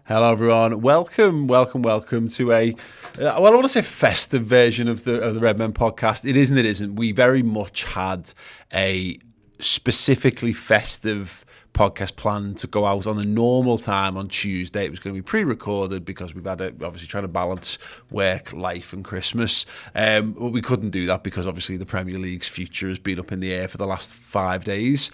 Hello, everyone. Welcome to a, I want to say festive version of the Redmen podcast. It isn't. We very much had a specifically festive podcast planned to go out on a normal time on Tuesday. It was going to be pre-recorded because we've had obviously trying to balance work, life and Christmas. But we couldn't do that because obviously the Premier League's future has been up in the air for the last 5 days.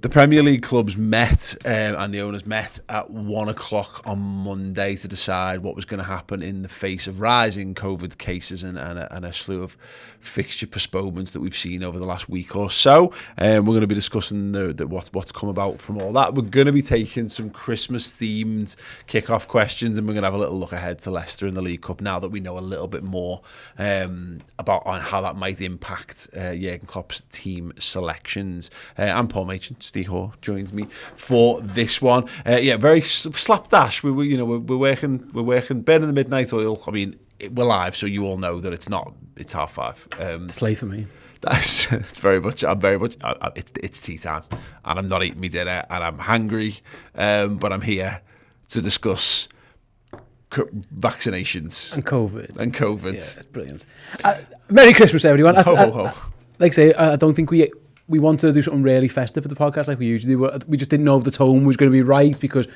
The Premier League clubs met and the owners met at 1 o'clock on Monday to decide what was going to happen in the face of rising COVID cases and a slew of fixture postponements that we've seen over the last week or so. We're going to be discussing what's come about from all that. We're going to be taking some Christmas-themed kick-off questions, and we're going to have a little look ahead to Leicester in the League Cup now that we know a little bit more about how that might impact Jurgen Klopp's team selections. I'm Paul Machin. Steve Hoare joins me for this one. Very slapdash. We're working burning the midnight oil. I mean, we're live, so you all know that it's 5:30. It's late for me. It's very much. It's tea time, and I'm not eating my dinner, and I'm hungry. But I'm here to discuss vaccinations and COVID. Yeah, it's brilliant. Merry Christmas, everyone. Ho, ho, ho. Like I say, I don't think we want to do something really festive for the podcast like we usually do. We just didn't know if the tone was going to be right because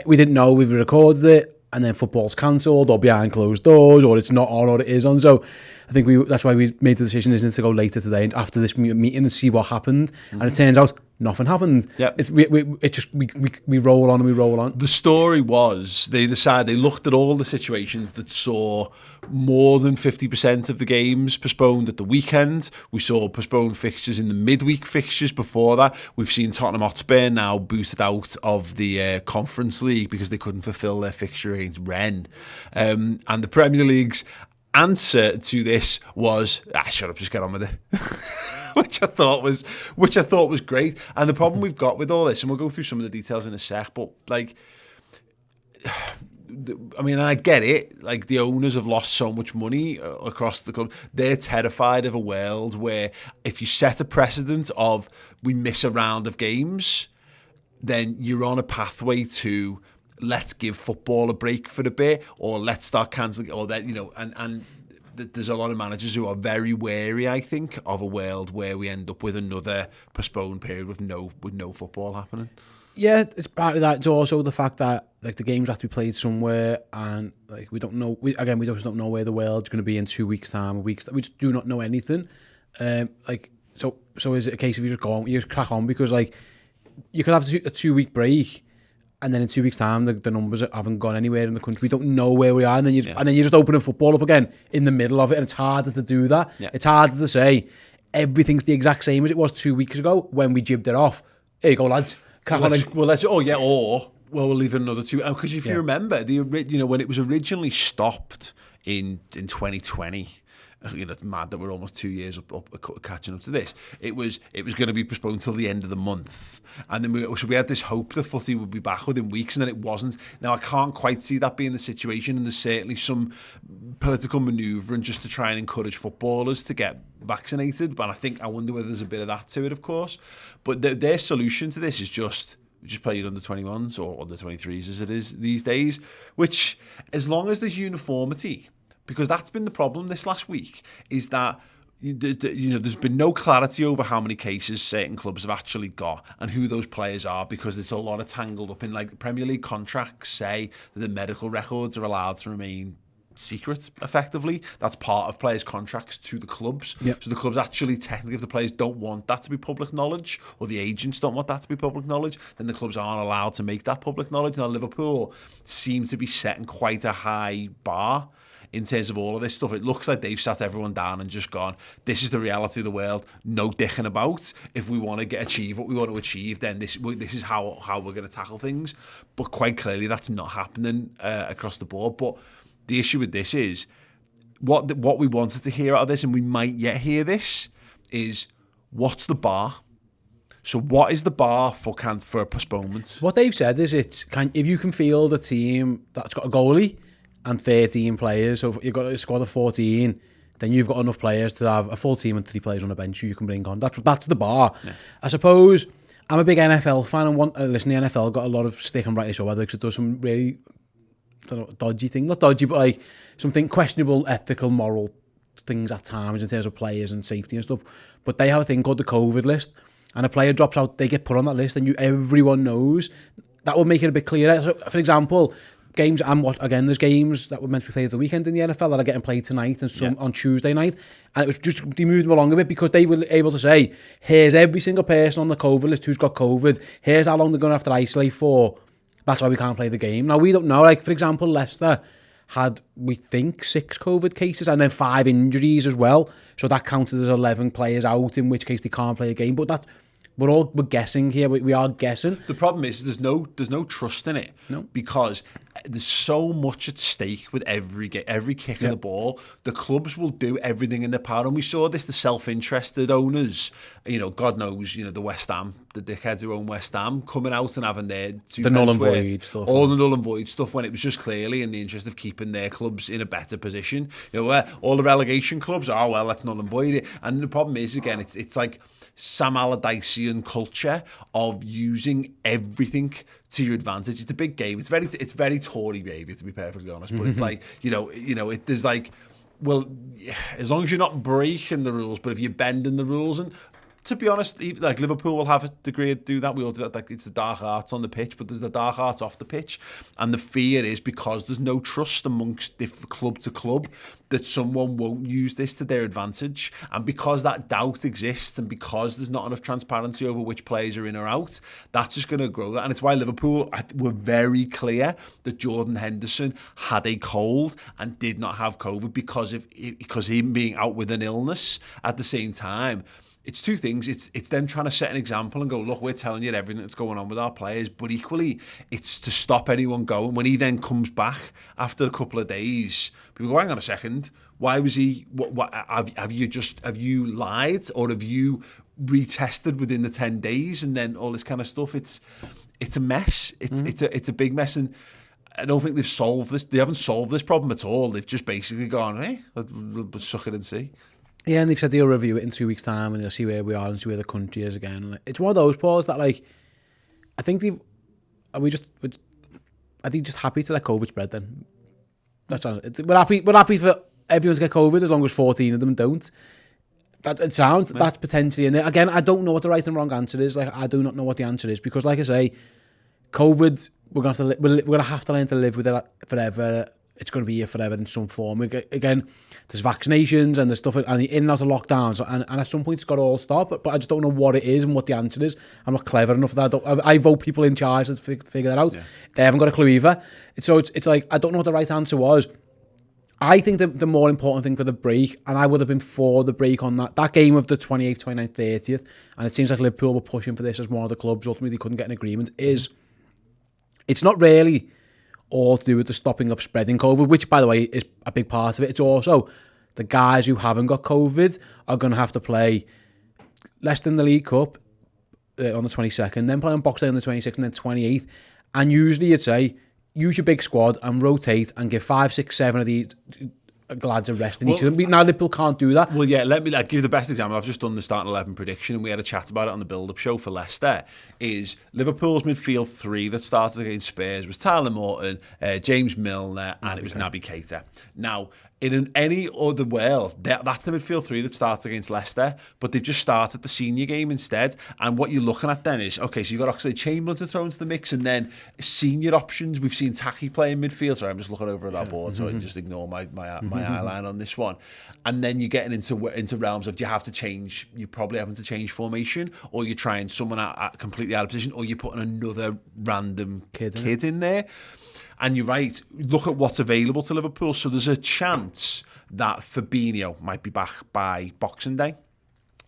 we didn't know we've recorded it and then football's cancelled or behind closed doors or it's not on or it is on. So I think that's why we made the decision to go later today and after this meeting and see what happened. Mm-hmm. And it turns out nothing happened. Yep. We roll on and we roll on. The story was they looked at all the situations that saw more than 50% of the games postponed at the weekend. We saw postponed fixtures in the midweek fixtures before that. We've seen Tottenham Hotspur now booted out of the Conference League because they couldn't fulfil their fixture against Rennes. And the Premier League's answer to this was, shut up, just get on with it. which I thought was great. And the problem we've got with all this, and we'll go through some of the details in a sec, but I mean, I get it. Like, the owners have lost so much money across the club. They're terrified of a world where if you set a precedent of we miss a round of games, then you're on a pathway to let's give football a break for a bit, or let's start cancelling, or that, and there's a lot of managers who are very wary, I think, of a world where we end up with another postponed period with no football happening. Yeah, it's partly that. It's also the fact that the games have to be played somewhere, and we don't know. We just don't know where the world's going to be in 2 weeks' time, we just do not know anything. So is it a case of you just crack on because you could have a 2 week break. And then in 2 weeks' time, the numbers haven't gone anywhere in the country. We don't know where we are, and then you're just opening football up again in the middle of it, and it's harder to do that. Yeah. It's harder to say everything's the exact same as it was 2 weeks ago when we jibbed it off. Here you go, lads. We'll leave it another 2. Because if you remember, when it was originally stopped in 2020. It's mad that we're almost 2 years up catching up to this. It was going to be postponed till the end of the month, and then we had this hope the footy would be back within weeks, and then it wasn't. Now I can't quite see that being the situation, and there's certainly some political manoeuvring just to try and encourage footballers to get vaccinated. But I wonder whether there's a bit of that to it, of course. But their solution to this is just play it under 21s or under 23s as it is these days. Which, as long as there's uniformity. Because that's been the problem this last week, is that there's been no clarity over how many cases certain clubs have actually got and who those players are, because it's a lot of tangled up in Premier League contracts say that the medical records are allowed to remain secret, effectively. That's part of players' contracts to the clubs. Yep. So the clubs actually, technically, if the players don't want that to be public knowledge, or the agents don't want that to be public knowledge, then the clubs aren't allowed to make that public knowledge. Now, Liverpool seem to be setting quite a high bar in terms of all of this stuff. It looks like they've sat everyone down and just gone, this is the reality of the world, no dicking about. If we want to achieve what we want to achieve, then this is how we're going to tackle things. But quite clearly that's not happening across the board. But the issue with this is, what we wanted to hear out of this, and we might yet hear this, is what's the bar? So what is the bar for a postponement? What they've said is if you can field a team that's got a goalie and 13 players, so if you've got a squad of 14, then you've got enough players to have a full team and 3 players on a bench who you can bring on. That's the bar. Yeah. I suppose I'm a big NFL fan, and listen, the NFL got a lot of stick, and rightly so, whether because it does some really don't know, dodgy thing, not dodgy, but like something questionable, ethical, moral things at times in terms of players and safety and stuff. But they have a thing called the COVID list, and a player drops out, they get put on that list, and everyone knows. That would make it a bit clearer. So, for example, games there's games that were meant to be played at the weekend in the NFL that are getting played tonight and some on Tuesday night, and it was just, they moved them along a bit because they were able to say, here's every single person on the COVID list who's got COVID, here's how long they're going to have to isolate for, that's why we can't play the game. Now, we don't know, like for example, Leicester had, we think, 6 COVID cases and then 5 injuries as well, so that counted as 11 players out, in which case they can't play a game. But that, we're guessing here. We are guessing. The problem is there's no trust in it. No. Because there's so much at stake with every kick of the ball. The clubs will do everything in their power, and we saw this. The self-interested owners, God knows, the West Ham, the dickheads who own West Ham, coming out and having their the null and void stuff, all the null and void stuff, when it was just clearly in the interest of keeping their clubs in a better position. All the relegation clubs, let's null and void it. And the problem is, again, it's like Sam Allardycean culture of using everything to your advantage. It's a big game. It's very Tory behaviour, to be perfectly honest. But it's like, there's like, well, as long as you're not breaking the rules, but if you're bending the rules, and to be honest, like Liverpool will have a degree of do that. We all do that. Like, it's the dark arts on the pitch, but there's the dark arts off the pitch. And the fear is because there's no trust amongst club to club that someone won't use this to their advantage. And because that doubt exists, and because there's not enough transparency over which players are in or out, that's just going to grow that. And it's why Liverpool were very clear that Jordan Henderson had a cold and did not have COVID because him being out with an illness at the same time. It's two things. It's them trying to set an example and go, look, we're telling you everything that's going on with our players, but equally, it's to stop anyone going. When he then comes back after a couple of days, people go, hang on a second, why was he? What have you lied, or have you retested within the 10 days, and then all this kind of stuff? It's a mess. It's a big mess, and I don't think they've solved this. They haven't solved this problem at all. They've just basically gone, hey, let's suck it and see. Yeah, and they've said they'll review it in 2 weeks' time, and they'll see where we are and see where the country is again. It's one of those, Pauls, that like, I think are we just happy to let COVID spread then? We're happy for everyone to get COVID as long as 14 of them don't. That's potentially in there. Again, I don't know what the right and wrong answer is. Like, I do not know what the answer is, because, like I say, COVID, we're gonna have to learn to live with it forever. It's going to be here forever in some form. Again, there's vaccinations and there's stuff, and the in and out of lockdowns, and at some point it's got to all stop. But I just don't know what it is and what the answer is. I'm not clever enough for that. I vote people in charge to figure that out. Yeah. They haven't got a clue either. So it's like, I don't know what the right answer was. I think the more important thing for the break, and I would have been for the break on that game of the 28th, 29th, 30th, and it seems like Liverpool were pushing for this as one of the clubs. Ultimately, they couldn't get an agreement. It's not really all to do with the stopping of spreading COVID, which, by the way, is a big part of it. It's also the guys who haven't got COVID are going to have to play Leicester in the League Cup on the 22nd, then play on Boxing Day on the 26th, and then 28th. And usually you'd say, use your big squad and rotate and give 5, 6, 7 of these lads a rest in each of them. Now Liverpool can't do that. Well, yeah, let me give you the best example. I've just done the starting 11 prediction, and we had a chat about it on the build-up show for Leicester. Is Liverpool's midfield 3 that started against Spurs was Tyler Morton, James Milner, and it was Naby Keita. Now, in any other world, that's the midfield 3 that starts against Leicester, but they've just started the senior game instead. And what you're looking at then is, okay, so you've got Oxlade-Chamberlain to throw into the mix, and then senior options. We've seen Taki play in midfield. Sorry, I'm just looking over at our board, so I can just ignore my eye line on this one. And then you're getting into realms of, do you have to change? You're probably having to change formation, or you're trying someone completely out of position, or you're putting another random kid in there. And you're right, look at what's available to Liverpool. So there's a chance that Fabinho might be back by Boxing Day.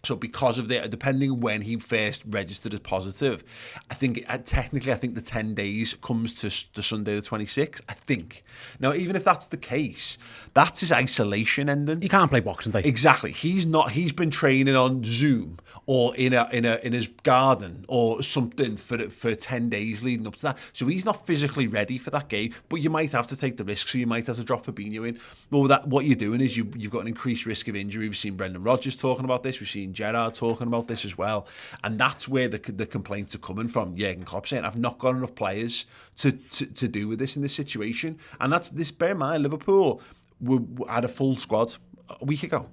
So because of that, depending when he first registered as positive, I think technically the 10 days comes to Sunday the 26th, I think. Now, even if that's the case, that's his isolation ending. He can't play Boxing Day. Exactly. He's been training on Zoom or in his garden or something for 10 days leading up to that. So he's not physically ready for that game, but you might have to take the risk. So you might have to drop Fabinho in. Well, what you're doing is you've got an increased risk of injury. We've seen Brendan Rodgers talking about this. We've seen Steven Gerrard talking about this as well. And that's where the complaints are coming from. Jurgen Klopp saying, I've not got enough players to do with this in this situation. And that's this. Bear in mind, Liverpool had a full squad a week ago.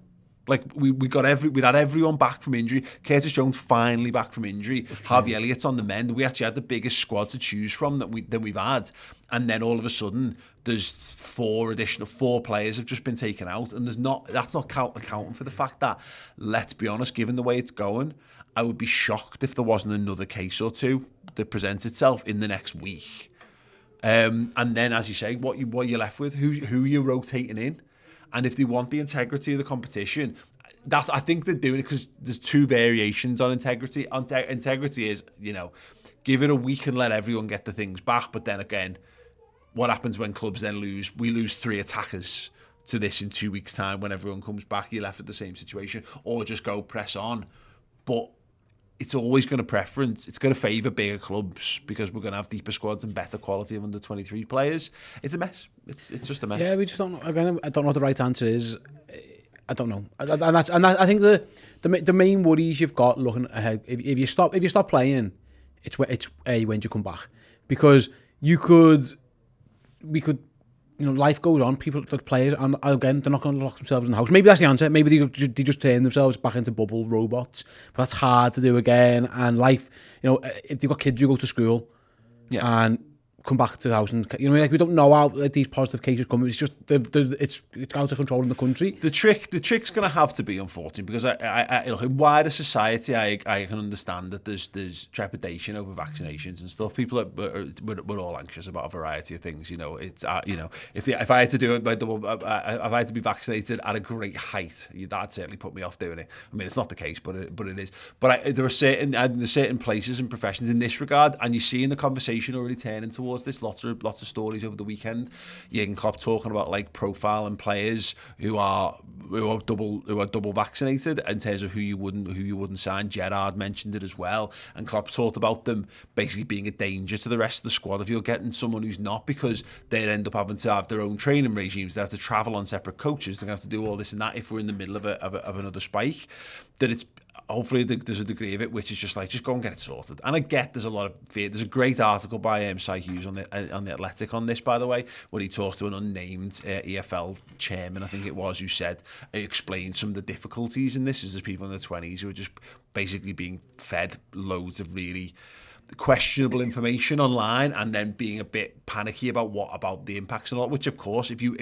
Like we'd had everyone back from injury. Curtis Jones finally back from injury. Harvey Elliott's on the mend. We actually had the biggest squad to choose from than we've had. And then all of a sudden, there's four players have just been taken out, and that's not accounting for the fact that, let's be honest, given the way it's going, I would be shocked if there wasn't another case or two that presents itself in the next week. And then, as you say, what you're left with, who you're rotating in. And if they want the integrity of the competition, I think they're doing it because there's two variations on integrity. Integrity is, give it a week and let everyone get the things back. But then again, what happens when clubs then lose? We lose 3 attackers to this in 2 weeks' time. When everyone comes back, you're left with the same situation. Or just go press on. But it's always going to preference. It's going to favour bigger clubs because we're going to have deeper squads and better quality of under 23 players. It's a mess. It's just a mess. Yeah, we just don't know. Again, I don't know what the right answer is. I don't know. And I think the main worries you've got looking ahead. If you stop playing, it's when you come back, because we could. Life goes on. The players, and again, they're not going to lock themselves in the house. Maybe that's the answer. Maybe they just turn themselves back into bubble robots. But that's hard to do again. And life, if they've got kids who go to school, and come back to the house, and we don't know how these positive cases come. It's just it's out of control in the country. The trick's going to have to be, unfortunately, because I look, in wider society, I can understand that there's trepidation over vaccinations and stuff. People we're all anxious about a variety of things. It's if I had to do it by double, if I had to be vaccinated at a great height, that'd certainly put me off doing it. I mean, it's not the case, but it is. But there are certain places and professions in this regard, and you see in the conversation already turning towards this. Lots of stories over the weekend. Jurgen Klopp talking about like profiling players who are double vaccinated in terms of who you wouldn't sign. Gerrard mentioned it as well, and Klopp talked about them basically being a danger to the rest of the squad if you're getting someone who's not, because they end up having to have their own training regimes. They have to travel on separate coaches. They're going to have to do all this and that if we're in the middle of another spike. That it's hopefully there's a degree of it which is just go and get it sorted. And I get there's a lot of fear. There's a great article by Cy Hughes on the Athletic on this, by the way, where he talks to an unnamed EFL chairman, I think it was, who said, he explained some of the difficulties in this. Is there's people in their 20s who are just basically being fed loads of really questionable information online, and then being a bit panicky about the impacts and all, which of course if you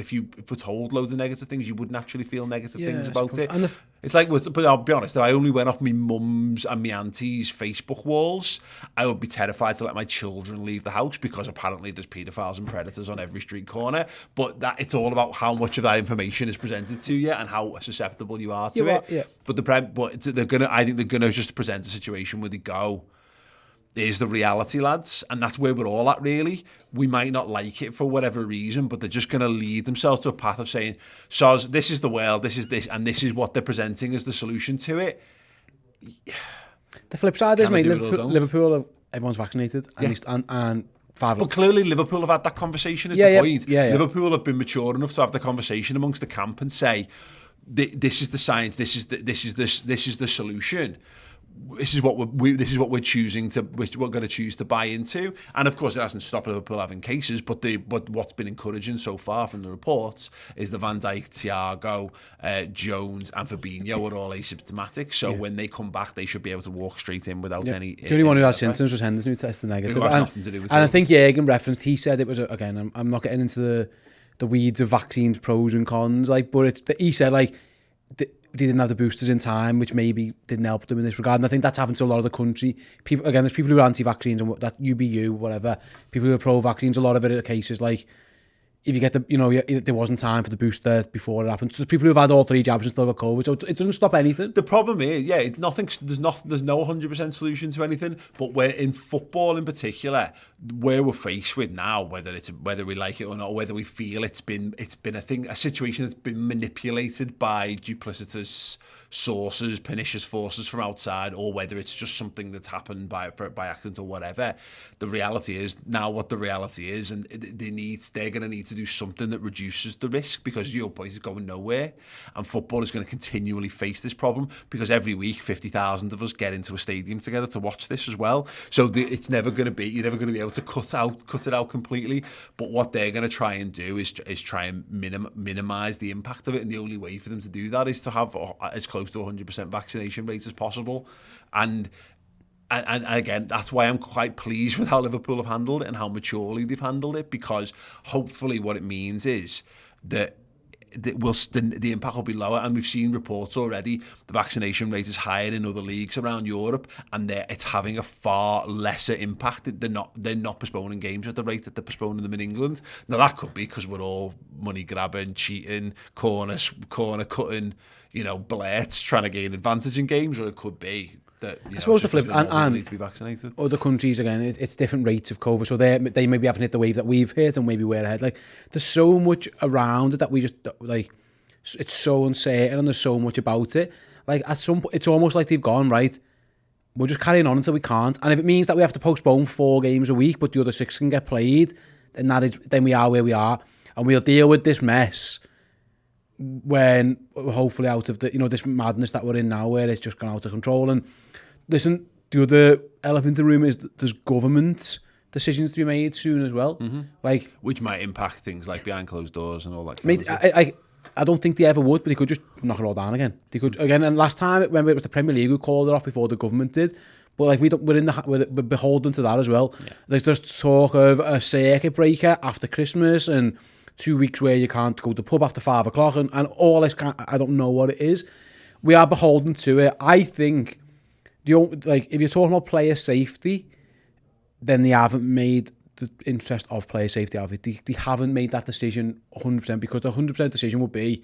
were told loads of negative things, you wouldn't actually feel negative things about it. It's like, but I'll be honest, if I only went off my mum's and my auntie's Facebook walls, I would be terrified to let my children leave the house, because apparently there's paedophiles and predators on every street corner. But that it's all about how much of that information is presented to you and how susceptible you are to it. Yeah. But I think they're gonna just present a situation where they go, is the reality, lads, and that's where we're all at, really. We might not like it for whatever reason, but they're just going to lead themselves to a path of saying, "Soz, this is the world, this is this, and this is what they're presenting as the solution to it." The flip side is, mate, Liverpool, everyone's vaccinated, and but clearly Liverpool have had that conversation. Is the point? Liverpool have been mature enough to have the conversation amongst the camp and say, "This is the science. This is the solution." This is what we're choosing to. We're going to choose to buy into, and of course, it hasn't stopped Liverpool having cases. But what's been encouraging so far from the reports is the Van Dijk, Thiago, Jones, and Fabinho are all asymptomatic. So when they come back, they should be able to walk straight in without any. The only one who had symptoms was Henderson, who tested negative. It has nothing to do with. And I think Jürgen referenced. He said it was again. I'm not getting into the weeds of vaccines, pros and cons. He said they didn't have the boosters in time, which maybe didn't help them in this regard. And I think that's happened to a lot of the country. People, again, there's people who are anti-vaccines and that UBU, whatever. People who are pro-vaccines. A lot of it are cases like, if you get there wasn't time for the booster before it happened. So there's people who've had all 3 jabs and still got COVID. So it doesn't stop anything. The problem is, it's nothing. There's no 100% solution to anything. But where in football in particular, where we're faced with now, whether we like it or not, whether we feel it's been a situation that's been manipulated by duplicitous sources, pernicious forces from outside, or whether it's just something that's happened by accident or whatever. The reality is now what the reality is, and they're going to need to do something that reduces the risk, because your point is going nowhere, and football is going to continually face this problem because every week 50,000 of us get into a stadium together to watch this as well. So it's never going to be, you're never going to be able to cut it out completely. But what they're going to try and do is try and minimize the impact of it, and the only way for them to do that is to have as close to 100% vaccination rate as possible. And again, that's why I'm quite pleased with how Liverpool have handled it and how maturely they've handled it, because hopefully what it means is that the impact will be lower. And we've seen reports already, the vaccination rate is higher in other leagues around Europe, and it's having a far lesser impact. They're not postponing games at the rate that they're postponing them in England. Now that could be because we're all money grabbing, cheating, corner cutting, blitz, trying to gain advantage in games, or it could be that, I suppose the flip, and need to be vaccinated. Other countries, again, it's different rates of COVID, so they maybe haven't hit the wave that we've hit, and maybe we're ahead. Like, there's so much around it that we just, like, it's so uncertain, and there's so much about it. Like, at some point, it's almost like they've gone, right, we're just carrying on until we can't, and if it means that we have to postpone 4 games a week, but the other 6 can get played, then we are where we are, and we'll deal with this mess when we're hopefully out of the, this madness that we're in now, where it's just gone out of control. And listen, the other elephant in the room is that there's government decisions to be made soon as well, like, which might impact things like behind closed doors and all that. I don't think they ever would, but they could just knock it all down again. They could again. And last time, remember, it was the Premier League who called it off before the government did. But like, we're beholden to that as well. Yeah. There's just talk of a circuit breaker after Christmas and 2 weeks where you can't go to the pub after 5 o'clock and all this. I don't know what it is. We are beholden to it. I think if you're talking about player safety, then they haven't made the interest of player safety out of it. They haven't made that decision 100%, because the 100% decision would be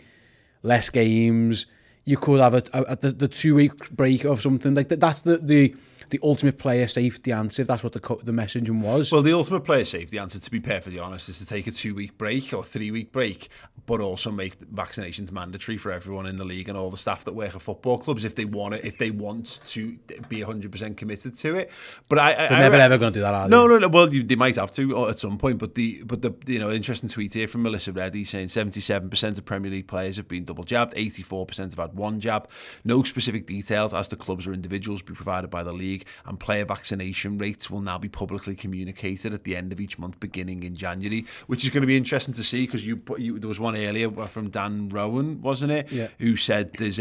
less games. You could have the 2 week break of something like that. That's the ultimate player safety answer, if that's what the messaging was. Well, the ultimate player safety answer, to be perfectly honest, is to take a 2 week break or 3 week break, but also make vaccinations mandatory for everyone in the league and all the staff that work at football clubs if they want to be 100% committed to it. But they're never ever going to do that, are they? No. Well, they might have to at some point. But the interesting tweet here from Melissa Reddy saying 77% of Premier League players have been double jabbed, 84% have had 1 jab. No specific details as to clubs or individuals be provided by the league, and player vaccination rates will now be publicly communicated at the end of each month beginning in January, which is going to be interesting to see, because there was one earlier from Dan Rowan, wasn't it? Yeah. Who said there's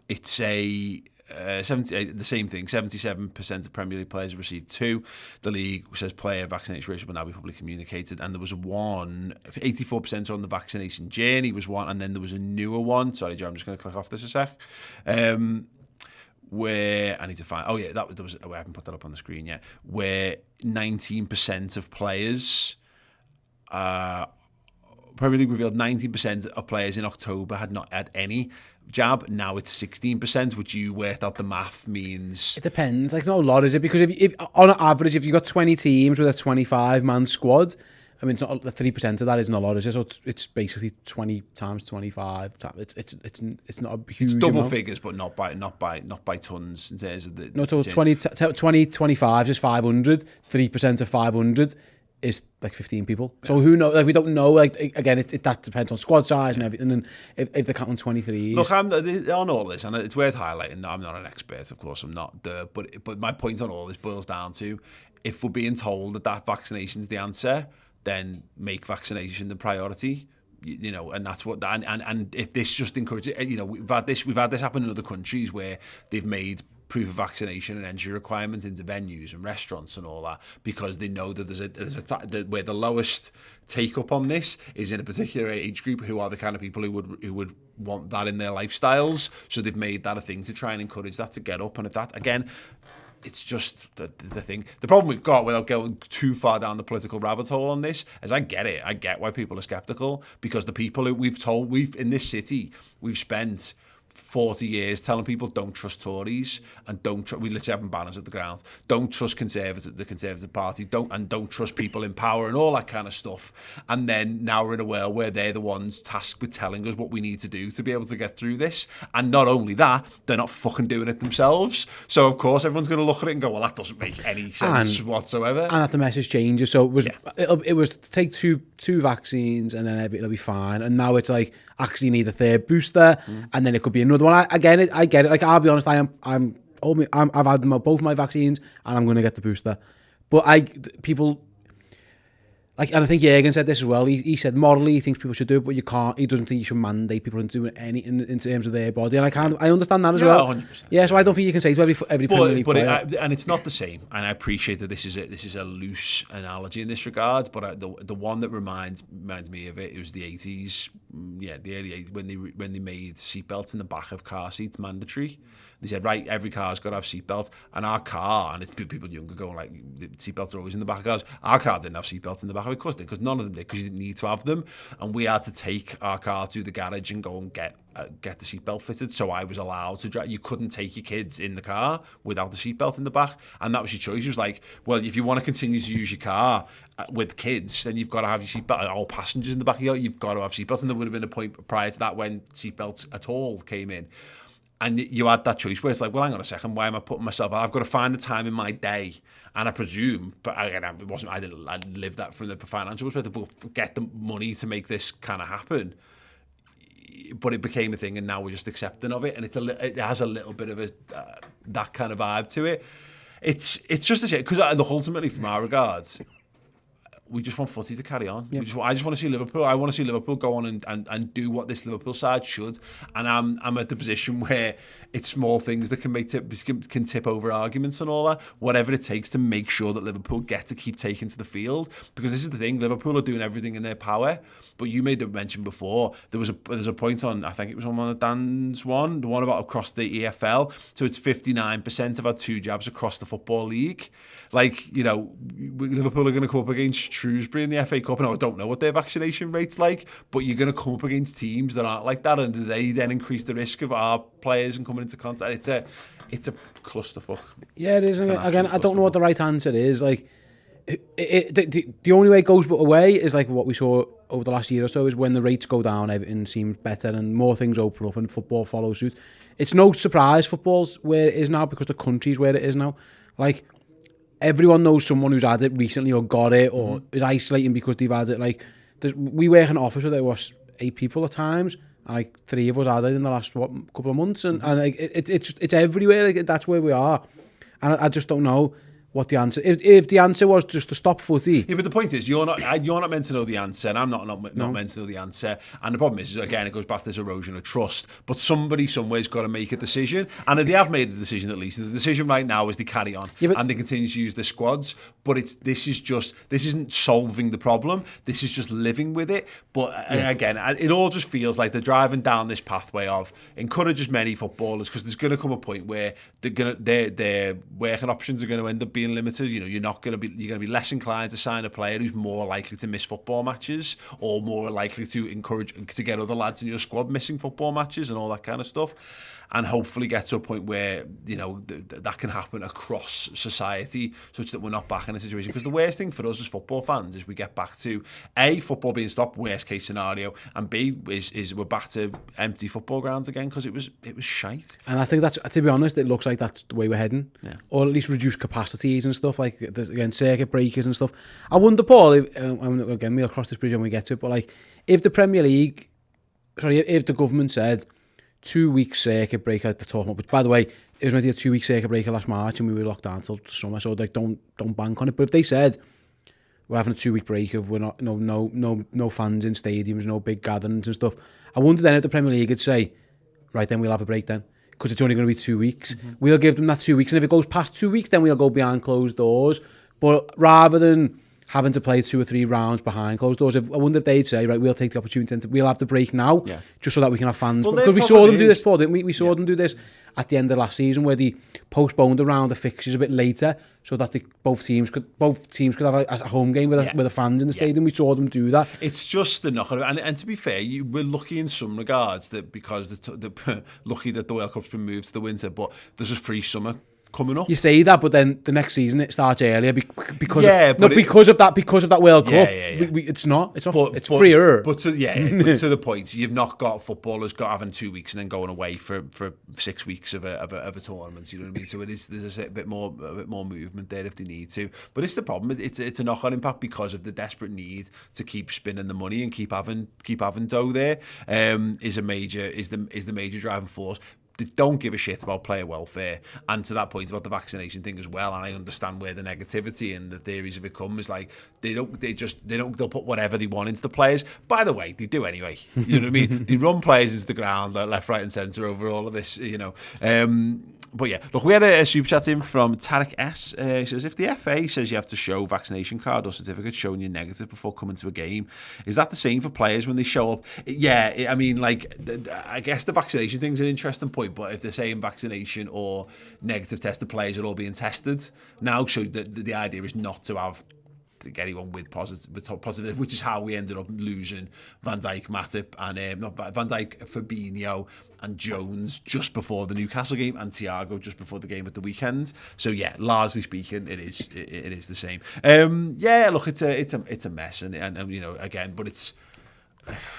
it's a 70, the same thing. 77% of Premier League players have received 2. The league says player vaccination rates will now be publicly communicated, and there was 84% on the vaccination journey was one, and then there was a newer one. Sorry, Joe, I'm just going to click off this a sec. Where I need to find, I haven't put that up on the screen yet, where 19% of players, Premier League revealed 19% of players in October had not had any jab. Now it's 16%, which you worked out the math means. It depends. Like, it's not a lot, is it? Because if on average, if you've got 20 teams with a 25-man squad, I mean, it's not, 3% of that isn't a lot, is it? So it's basically 20 times 25. It's not a huge. It's double amount. Figures, but not by tons in terms of the. No, so 25 is 500. 3% of 500 is like 15 people. Yeah. So who knows? Like, we don't know. Like, again, that depends on squad size and everything. And if they're counting 23s. Look, I'm on all this, and it's worth highlighting. I'm not an expert, of course. I'm not. But my point on all this boils down to, if we're being told that vaccination's the answer, then make vaccination the priority, and that's what. And if this just encourages, we've had this happen in other countries where they've made proof of vaccination and entry requirements into venues and restaurants and all that, because they know that where the lowest take up on this is in a particular age group, who are the kind of people who would want that in their lifestyles. So they've made that a thing to try and encourage that to get up. And if that, again, it's just the thing. The problem we've got, without going too far down the political rabbit hole on this, is I get it. I get why people are sceptical, because the people who we've in this city, we've spent 40 years telling people don't trust Tories and we literally having banners at the ground. Don't trust the Conservative Party. Don't trust people in power and all that kind of stuff. And then now we're in a world where they're the ones tasked with telling us what we need to do to be able to get through this. And not only that, they're not fucking doing it themselves. So of course everyone's going to look at it and go, well, that doesn't make any sense whatsoever. And that the message changes. So it was to take two vaccines and then it'll be fine. And now it's like, actually need a third booster, and then it could be another one. I get it. Like, I'll be honest, I've had both my vaccines, and I'm going to get the booster. But people, like, and I think Jürgen said this as well. He said morally he thinks people should do it, but you can't. He doesn't think you should mandate people into doing any in terms of their body. And I understand that as well. 100%. Yeah, so I don't think you can say to every Premier League player. And it's not the same. And I appreciate that this is a loose analogy in this regard. But the one that reminds me of it was the 80s. Yeah, the early 80s when they made seatbelts in the back of car seats mandatory. They said, right, every car's got to have seatbelts. And our car, and it's people younger going like, seatbelts are always in the back of cars. Our car didn't have seatbelts in the back of it, because none of them did, because you didn't need to have them. And we had to take our car to the garage and go and get the seatbelt fitted. So I was allowed to drive. You couldn't take your kids in the car without the seatbelt in the back. And that was your choice. It was like, well, if you want to continue to use your car with kids, then you've got to have your seatbelt. All passengers in the back of you've got to have seatbelts. And there would have been a point prior to that when seatbelts at all came in. And you had that choice where it's like, well, hang on a second, why am I putting myself out? I've got to find the time in my day. And I presume, but again, I didn't live that from the financial perspective, but get the money to make this kind of happen. But it became a thing, and now we're just accepting of it. And it has a little bit of that kind of vibe to it. It's just a shame, because ultimately, from our regards, we just want footy to carry on. Yeah. I just want to see Liverpool. I want to see Liverpool go on and do what this Liverpool side should. And I'm at the position where it's small things that can tip over arguments and all that. Whatever it takes to make sure that Liverpool get to keep taking to the field. Because this is the thing, Liverpool are doing everything in their power. But you made a mention before, there's a point on, I think it was on one of Dan's one, the one about across the EFL. So it's 59% have had 2 jabs across the Football League. Like, you know, Liverpool are going to come up against Shrewsbury in the FA Cup, and I don't know what their vaccination rate's like, but you're going to come up against teams that aren't like that, and they then increase the risk of our players and coming into contact. It's a clusterfuck. Yeah, it is. Again, I don't know what the right answer is. Like, the only way it goes away is like what we saw over the last year or so, is when the rates go down, everything seems better and more things open up and football follows suit. It's no surprise football's where it is now, because the country's where it is now. Like, everyone knows someone who's had it recently or got it or is isolating because they've had it. Like, we work in an office where there was 8 people at times, and like 3 of us had it in the last couple of months, and like it's everywhere. Like, that's where we are, and I just don't know what the answer. If the answer was just to stop footy. Yeah, but the point is, you're not meant to know the answer, and I'm not meant to know the answer. And the problem is, again, it goes back to this erosion of trust. But somebody somewhere's got to make a decision, and they have made a decision at least. And the decision right now is they carry on, and they continue to use the squads. But this isn't solving the problem. This is just living with it. But again, it all just feels like they're driving down this pathway of encourage as many footballers, because there's going to come a point where their working options are going to end up being limited. You know, you're going to be less inclined to sign a player who's more likely to miss football matches, or more likely to encourage to get other lads in your squad missing football matches and all that kind of stuff. And hopefully get to a point where, you know, that can happen across society, such that we're not back in a situation. Because the worst thing for us as football fans is we get back to A, football being stopped, worst case scenario, and B is we're back to empty football grounds again, because it was shite. And I think that's, to be honest, it looks like that's the way we're heading, or at least reduce capacities and stuff, like again circuit breakers and stuff. I wonder, Paul, if, again we'll cross this bridge when we get to it, but like if the if the government said 2 weeks circuit breaker, they're talking about, which by the way, it was meant to be a 2 week circuit breaker last March, and we were locked down till summer, so like don't bank on it. But if they said we're having a 2 week break of we're not no fans in stadiums, no big gatherings and stuff, I wonder then if the Premier League would say, right, then we'll have a break then, because it's only going to be 2 weeks. We'll give them that 2 weeks, and if it goes past 2 weeks, then we'll go behind closed doors. But rather than having to play 2 or 3 rounds behind closed doors. I wonder if they'd say, right, we'll take the opportunity and we'll have the break now, just so that we can have fans. Because we saw them do this, Paul, didn't we? We saw them do this at the end of last season, where they postponed a round of fixtures a bit later, so that both teams could have a home game with the fans in the stadium. We saw them do that. It's just the knock on it. And to be fair, we're lucky in some regards that because lucky that the World Cup's been moved to the winter, but there's a free summer coming up. You say that, but then the next season it starts earlier because of that World Cup. It's not. It's freer. But to the point, you've not got footballers having 2 weeks and then going away for 6 weeks of a tournament. You know what I mean? So there's a bit more movement there if they need to. But it's the problem. It's a knock-on impact because of the desperate need to keep spinning the money and keep having dough there. Is the major driving force. They don't give a shit about player welfare, and to that point about the vaccination thing as well. And I understand where the negativity and the theories of it come is like they'll put whatever they want into the players. By the way, they do anyway. You know what I mean? They run players into the ground like left, right, and centre over all of this. You know. But yeah, look, we had a super chat in from Tarek S. He says, if the FA says you have to show vaccination card or certificate showing you're negative before coming to a game, is that the same for players when they show up? Yeah, I mean, like, I guess the vaccination thing's an interesting point, but if they're saying vaccination or negative test, the players are all being tested now, so the idea is not to have to get anyone with positive, which is how we ended up losing Van Dijk, Matip, and not Van Dijk, Fabinho, and Jones just before the Newcastle game, and Thiago just before the game at the weekend. So yeah, largely speaking, it is the same. Yeah, look, it's a mess, and you know, again, but it's.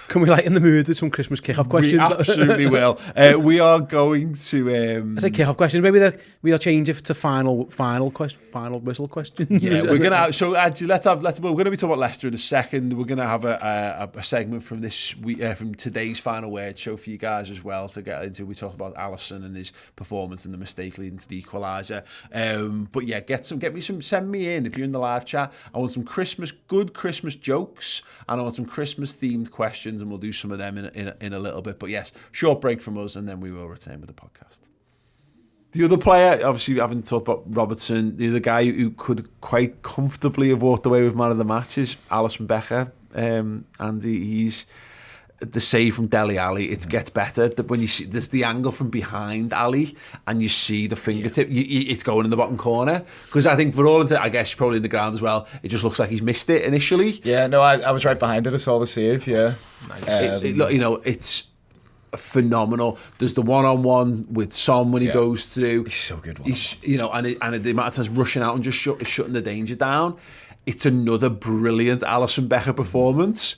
Can we lighten the mood with some Christmas kick-off questions? We absolutely will. We are going to. I say kick-off questions. Maybe we'll change it to final whistle questions. Yeah, we're gonna. So actually, we're gonna be talking about Leicester in a second. We're gonna have a segment from this week, from today's final word show for you guys as well to get into. We talked about Alisson and his performance and the mistake leading to the equaliser. But yeah, send me in if you're in the live chat. I want some good Christmas jokes, and I want some Christmas themed questions, and we'll do some of them in a little bit. But yes, short break from us, and then we will return with the podcast. The other player, obviously we haven't talked about Robertson, the other guy who could quite comfortably have walked away with man of the match is Alisson Becker. And he's the save from Dele Alli. It gets better when you see there's the angle from behind Ali and you see the fingertip. It's going in the bottom corner, because I think for all into, I guess probably in the ground as well, it just looks like he's missed it initially. Yeah, no, I was right behind it. I saw the save. Yeah, nice. It's phenomenal. There's the one-on-one with Son when he goes through. He's so good. He's and the amount of times rushing out and just shutting the danger down. It's another brilliant Alisson Becker performance.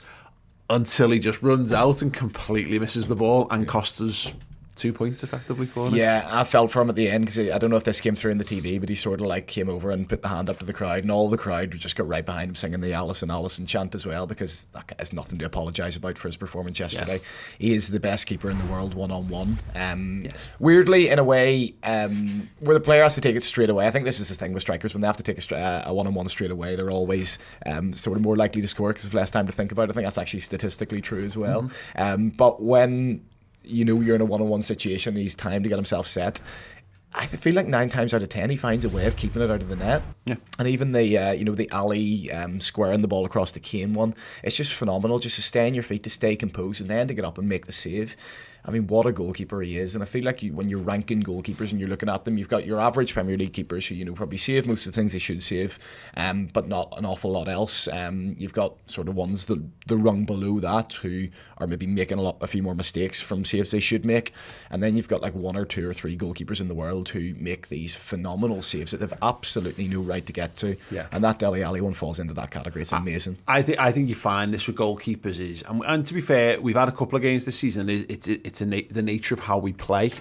Until he just runs out and completely misses the ball and costs us 2 points effectively for him. Yeah, I felt for him at the end, because I don't know if this came through in the TV, but he sort of like came over and put the hand up to the crowd, and all the crowd just got right behind him singing the Alisson chant as well, because that guy has nothing to apologise about for his performance yesterday. Yes. He is the best keeper in the world one-on-one. Weirdly, in a way, where the player has to take it straight away. I think this is the thing with strikers, when they have to take a one-on-one straight away, they're always sort of more likely to score because there's less time to think about it. I think that's actually statistically true as well. Mm-hmm. But when you're in a one-on-one situation and he's time to get himself set, I feel like 9 times out of 10 he finds a way of keeping it out of the net. Yeah. And even the Ali squaring the ball across the Kane one, it's just phenomenal, just to stay on your feet, to stay composed, and then to get up and make the save. I mean, what a goalkeeper he is. And I feel like when you're ranking goalkeepers and you're looking at them, you've got your average Premier League keepers who, probably save most of the things they should save, but not an awful lot else. You've got sort of ones the rung below that who are maybe making a few more mistakes from saves they should make. And then you've got like 1 or 2 or 3 goalkeepers in the world who make these phenomenal saves that they've absolutely no right to get to. Yeah. And that Dele Alli one falls into that category. It's amazing. I think you find this with goalkeepers is, and to be fair, we've had a couple of games this season, it's the nature of how we play.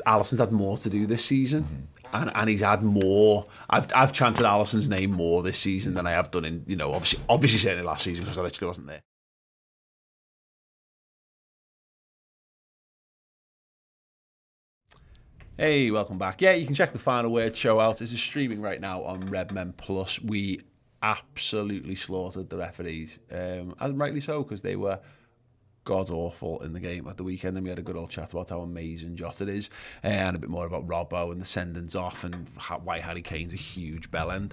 Alisson's had more to do this season, and he's had more. I've chanted Alisson's name more this season than I have done in, obviously certainly last season, because I literally wasn't there. Hey, welcome back. Yeah, you can check the Final Word show out. It's streaming right now on Redmen Plus. We absolutely slaughtered the referees, and rightly so, because they were god-awful in the game at the weekend, and we had a good old chat about how amazing Jota is, and a bit more about Robbo and the sendings off, and why Harry Kane's a huge bellend.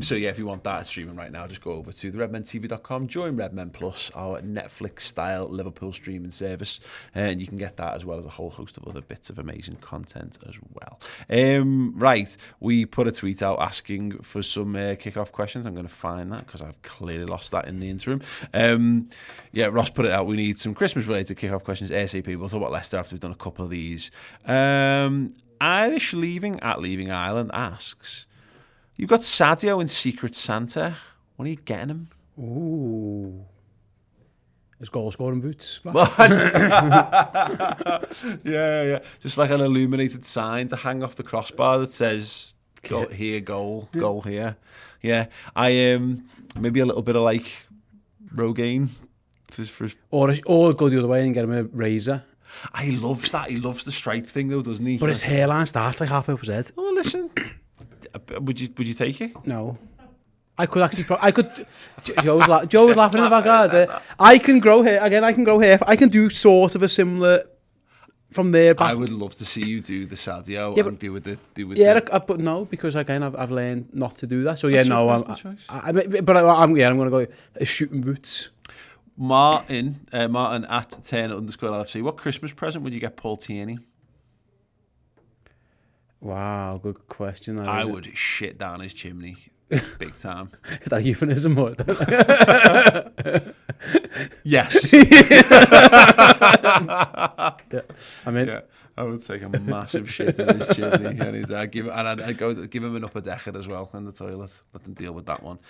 So yeah, if you want that, it's streaming right now. Just go over to theredmentv.com, join Redmen Plus, our Netflix-style Liverpool streaming service, and you can get that as well as a whole host of other bits of amazing content as well. Right, we put a tweet out asking for some kick-off questions. I'm going to find that because I've clearly lost that in the interim. Yeah, Ross put it out. We need some Christmas-related kick-off questions ASAP. We'll talk about Leicester after we've done a couple of these. Irish Leaving Ireland asks, you've got Sadio in Secret Santa. When are you getting him? Ooh. His goal-scoring boots. Yeah. Just like an illuminated sign to hang off the crossbar that says, "Goal here, goal here." Yeah. I maybe a little bit of like Rogaine. Or go the other way and get him a razor. He loves that. He loves the stripe thing though, doesn't he? But his hairline starts like halfway up his head. Oh, listen. Would you take it? No. I could actually. Joe was laughing in the back. I can grow hair again. I can grow hair. I can do sort of a similar from there back. I would love to see you do the Sadio and do with the. But no, because again, I've learned not to do that. So yeah, no. I'm going to go shooting boots. Martin at _LFC. What Christmas present would you get Paul Tierney? Wow, good question. I would shit down his chimney, big time. Is that a euphemism or? Yes. Yeah, I mean. Yeah. I would take a massive shit in his chimney. I'd give him an upper decker as well in the toilet. Let them deal with that one.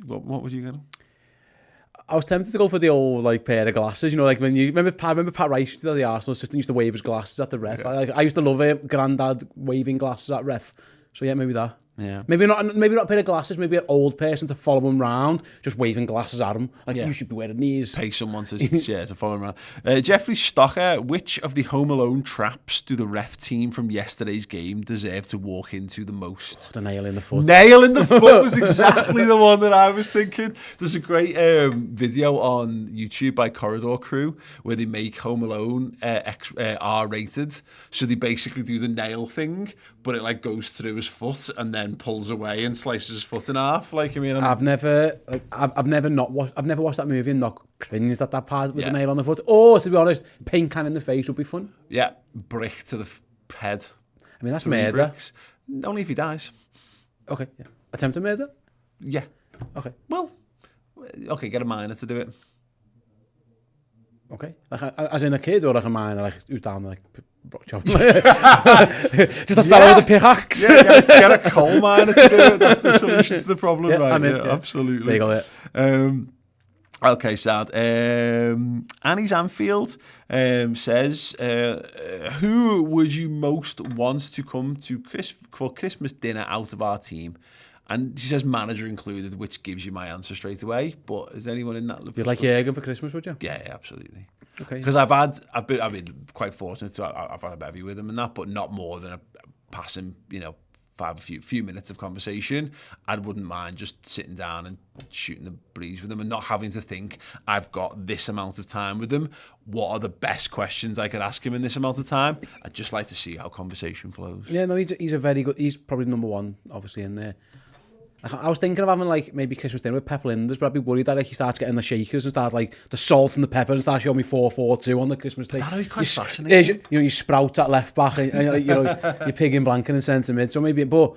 What would you get him? I was tempted to go for the old like pair of glasses, you know, like when you remember Pat Rice, the Arsenal assistant, used to wave his glasses at the ref. Yeah. I used to love it, granddad waving glasses at ref. So yeah, maybe that. Yeah. Maybe not a pair of glasses, maybe an old person to follow him round, just waving glasses at him. Like, you should be wearing these. Pay someone to follow him around. Jeffrey Stocker, which of the Home Alone traps do the ref team from yesterday's game deserve to walk into the most? The nail in the foot. Nail in the foot was exactly the one that I was thinking. There's a great video on YouTube by Corridor Crew where they make Home Alone R-rated. So they basically do the nail thing, but it like goes through his foot and then pulls away and slices his foot in half. Like, I mean, I've never watched that movie and not cringed at that part with the nail on the foot. Or to be honest, paint can in the face would be fun. Yeah, brick to the head. I mean, that's murder. Bricks. Only if he dies. Okay, yeah. Attempted murder? Yeah. Okay. Well, okay, get a minor to do it. Okay. Like, as in a kid or like a minor, like who's down there, like just a fellow with a pickaxe. Yeah, get a coal miner to do it. That's the solution to the problem, right? I mean, absolutely. There you go. Okay, sad. Annie's Anfield says, who would you most want to come to for Christmas dinner out of our team? And she says manager included, which gives you my answer straight away. But is anyone in that? You'd like Jürgen for Christmas, would you? Yeah, absolutely. Okay. Because I've been quite fortunate to I've had a bevy with him and that, but not more than a passing, few minutes of conversation. I wouldn't mind just sitting down and shooting the breeze with them and not having to think I've got this amount of time with them. What are the best questions I could ask him in this amount of time? I'd just like to see how conversation flows. Yeah, no, he's a very good. He's probably number one, obviously, in there. I was thinking of having like maybe Christmas dinner with Pep Linders, but I'd be worried that like he starts getting the shakers and start like the salt and the pepper and start showing me 4-4-2 on the Christmas day. That'd be quite fascinating. You sprout at left back and you're pigging blanking in centre mid. So maybe, but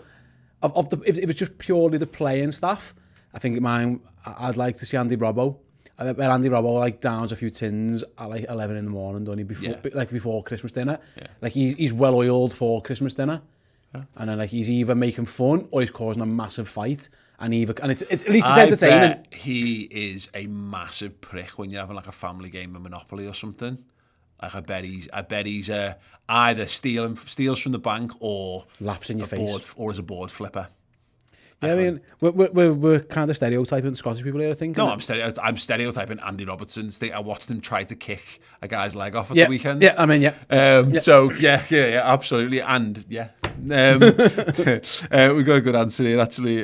if it was just purely the playing staff, I think I'd like to see Andy Robbo. I bet Andy Robbo like downs a few tins at like 11 in the morning, don't he? Before Christmas dinner. Yeah. Like he's well oiled for Christmas dinner. Yeah. And then like he's either making fun or he's causing a massive fight, and it's at least it's entertaining. I bet he is a massive prick when you're having like a family game of Monopoly or something. Like I bet he's either steals from the bank or laughs in your face, or is a board flipper. Yeah, I mean, we're kind of stereotyping Scottish people here, I think. No, I'm stereotyping Andy Robertson. I watched him try to kick a guy's leg off at the weekend. Yeah, I mean, yeah. So, yeah, absolutely. And, yeah. We've got a good answer here, actually.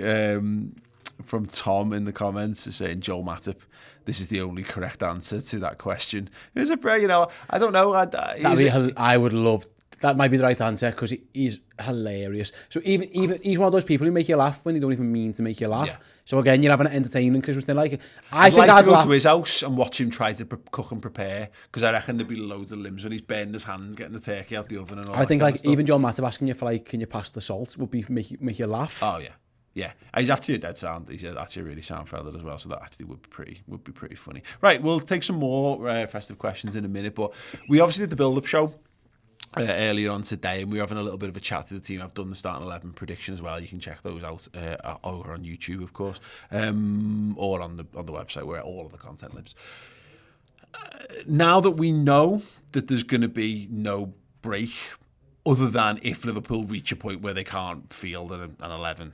from Tom in the comments is saying Joel Matip. This is the only correct answer to that question. Is it, you know? I don't know. I would love. That might be the right answer because he's hilarious. So even he's one of those people who make you laugh when you don't even mean to make you laugh. Yeah. So again, you're having an entertaining Christmas dinner. Like I'd like to go to his house and watch him try to cook and prepare because I reckon there'd be loads of limbs when he's burning his hands getting the turkey out the oven and all. I think like even John Matip asking you for like, can you pass the salt would be make you laugh. Oh yeah. Yeah, he's actually a dead sound. He's actually a really sound fella as well, so that actually would be pretty funny. Right, we'll take some more festive questions in a minute, but we obviously did the build-up show earlier on today, and we were having a little bit of a chat to the team. I've done the starting 11 prediction as well. You can check those out over on YouTube, of course, or on the website where all of the content lives. Now that we know that there's going to be no break, other than if Liverpool reach a point where they can't field an 11.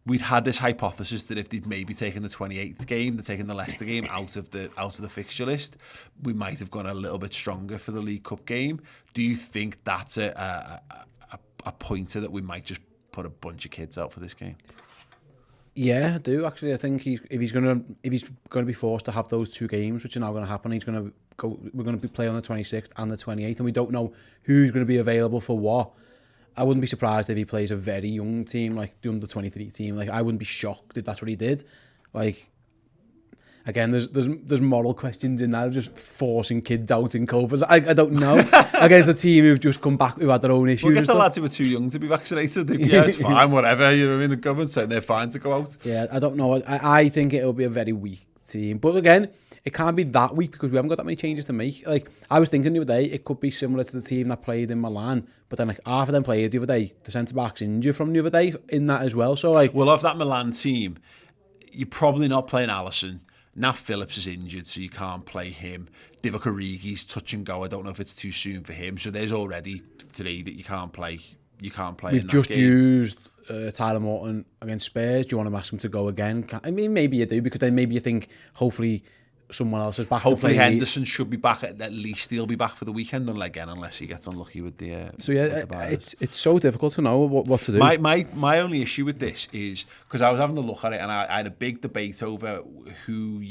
We'd had this hypothesis that if they'd maybe taken the 28th game, they're taking the Leicester game out of the fixture list, we might have gone a little bit stronger for the League Cup game. Do you think that's a pointer that we might just put a bunch of kids out for this game? Yeah, I do actually. I think if he's going to be forced to have those two games, which are now going to happen, we're going to be playing on the 26th and the 28th, and we don't know who's going to be available for what. I wouldn't be surprised if he plays a very young team, like the under-23 team. Like, I wouldn't be shocked if that's what he did. Like, again, there's moral questions in that of just forcing kids out in COVID. I don't know. Against a team who've just come back, who had their own issues. We'll get the lads who were too young to be vaccinated. Yeah, it's fine, whatever. You know what I mean? The government's saying they're fine to go out. Yeah, I don't know. I think it'll be a very weak team. But again, it can't be that weak because we haven't got that many changes to make. Like, I was thinking the other day, it could be similar to the team that played in Milan, but then like half of them played the other day. The centre-back's injured from the other day in that as well. So like, well, of that Milan team, you're probably not playing Alisson. Nat Phillips is injured, so you can't play him. Divock Origi's touch and go. I don't know if it's too soon for him. So there's already 3 that you can't play. We've just used Tyler Morton against Spurs. Do you want to ask him to go again? I mean, maybe you do, because then maybe you think hopefully someone else is back. Hopefully Henderson should be back. At least he'll be back for the weekend, unless he gets unlucky with the. So yeah, it's so difficult to know what to do. My only issue with this is because I was having a look at it and I had a big debate over who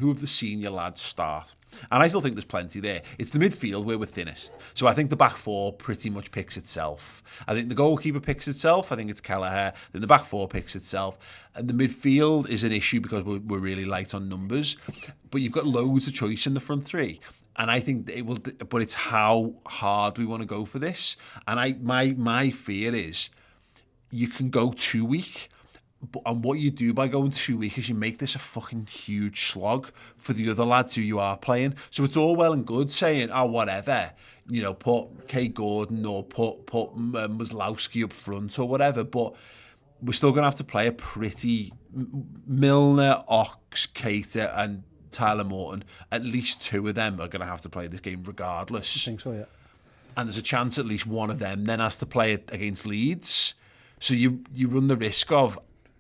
of the senior lads start. And I still think there's plenty there. It's the midfield where we're thinnest. So I think the back four pretty much picks itself. I think the goalkeeper picks itself. I think it's Kelleher. Then the back four picks itself. And the midfield is an issue because we're really light on numbers. But you've got loads of choice in the front three. And I think it will, but it's how hard we want to go for this. And my fear is you can go too weak. And what you do by going too weak is you make this a fucking huge slog for the other lads who you are playing. So it's all well and good saying, oh, whatever, put Kay Gordon or put Maslowski up front or whatever, but we're still going to have to play a pretty Milner, Ox, Keita and Tyler Morton. At least 2 of them are going to have to play this game regardless. I think so, yeah. And there's a chance at least one of them then has to play it against Leeds. So you run the risk of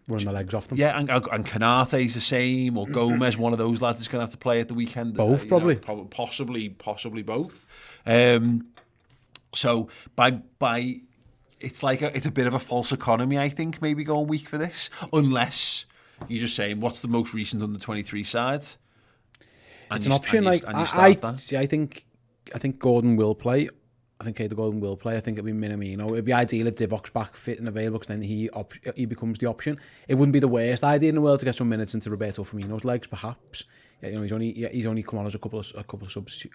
running the legs off them. Yeah, and Konate's the same, or Gomez, one of those lads is going to have to play at the weekend. Both, probably. Possibly both. So by it's it's a bit of a false economy, I think, maybe going weak for this, unless you're just saying what's the most recent under 23 side. It's an option. I think Gordon will play. I think Kay Gordon will play. I think it'll be Minamino. It'd be ideal if Divock's back fit and available, because then he becomes the option. It wouldn't be the worst idea in the world to get some minutes into Roberto Firmino's legs, perhaps. Yeah, he's only come on as a couple of substitute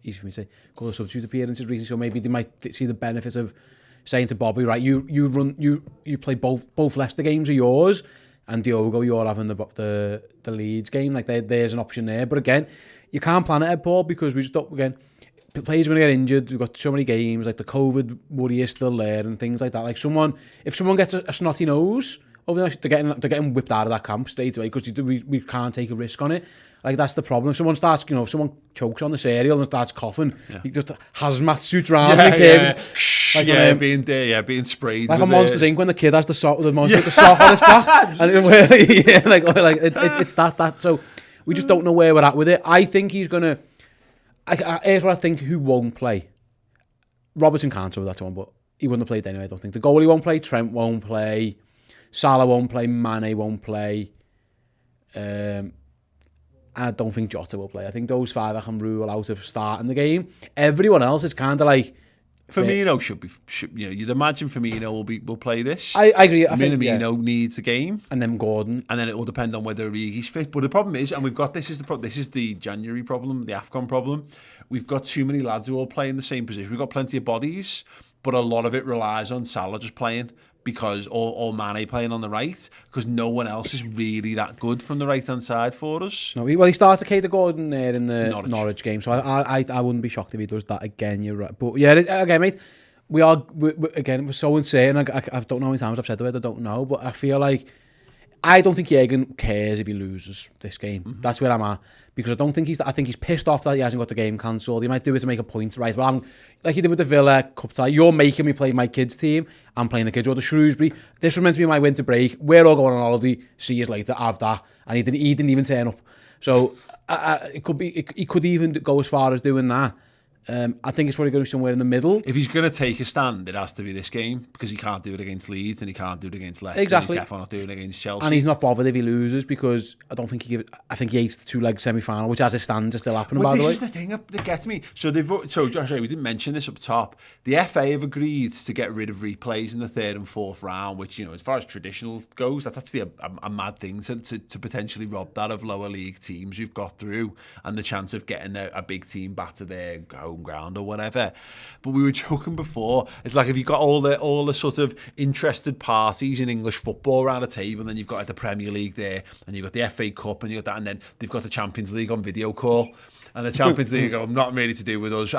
easy for me to say, a couple of substitute appearances recently. So maybe they might see the benefit of saying to Bobby, right, you play both Leicester games are yours, and Diogo, you're having the Leeds game. Like there's an option there. But again, you can't plan it, Paul, because we just don't again. Players are going to get injured. We've got so many games. Like the COVID worry is still there and things like that. Like if someone gets a snotty nose over there, they're getting whipped out of that camp straight away, because we can't take a risk on it. Like that's the problem. If someone starts, if someone chokes on the cereal and starts coughing, he just hazmat suits around. Being sprayed. Like a Monsters Inc. when the kid has the monster with the sock on his back, and it's that. So we just don't know where we're at with it. I think he's gonna. Here's what I think who won't play. Robertson can't over that one, but he wouldn't have played anyway, I don't think. The goalie won't play, Trent won't play, Salah won't play, Mane won't play, and I don't think Jota will play. I think those 5 I can rule out of starting the game. Everyone else is kind of like... Firmino should you'd imagine Firmino will play this. I agree. I think Firmino needs a game, and then Gordon, and then it will depend on whether Origi's fit. But the problem is, and we've got this is the January problem, the AFCON problem. We've got too many lads who all play in the same position. We've got plenty of bodies, but a lot of it relies on Salah just playing because or Mane playing on the right because no one else is really that good from the right hand side for us. No, he started Cater Gordon there in the Norwich game, so I wouldn't be shocked if he does that again. You're right, but yeah, again, mate, we're so insane. I don't know how many times I've said the word I don't know, but I feel like I don't think Jurgen cares if he loses this game. Mm-hmm. That's where I'm at. Because I think he's pissed off that he hasn't got the game cancelled. He might do it to make a point, right? But I'm like he did with the Villa Cup tie. You're making me play my kids' team. I'm playing the kids or the Shrewsbury. This was meant to be my winter break. We're all going on holiday. See you later. Have that. And he didn't even turn up. So it could be. He could even go as far as doing that. I think it's probably going to be somewhere in the middle. If he's going to take a stand, it has to be this game because he can't do it against Leeds and he can't do it against Leicester. Exactly. He's definitely not doing it against Chelsea. And he's not bothered if he loses because I think he hates the 2-leg semi-final, which as it stands is still happening. By the way, this is the thing that gets me. So Josh, we didn't mention this up top. The FA have agreed to get rid of replays in the 3rd and 4th round, which as far as traditional goes, that's actually a mad thing to potentially rob that of lower league teams who've got through and the chance of getting a big team back to their home ground or whatever. But we were joking before. It's like if you've got all the sort of interested parties in English football around a table, and then you've got like the Premier League there, and you've got the FA Cup, and you've got that, and then they've got the Champions League on video call. And the Champions League go, not really to do with us. See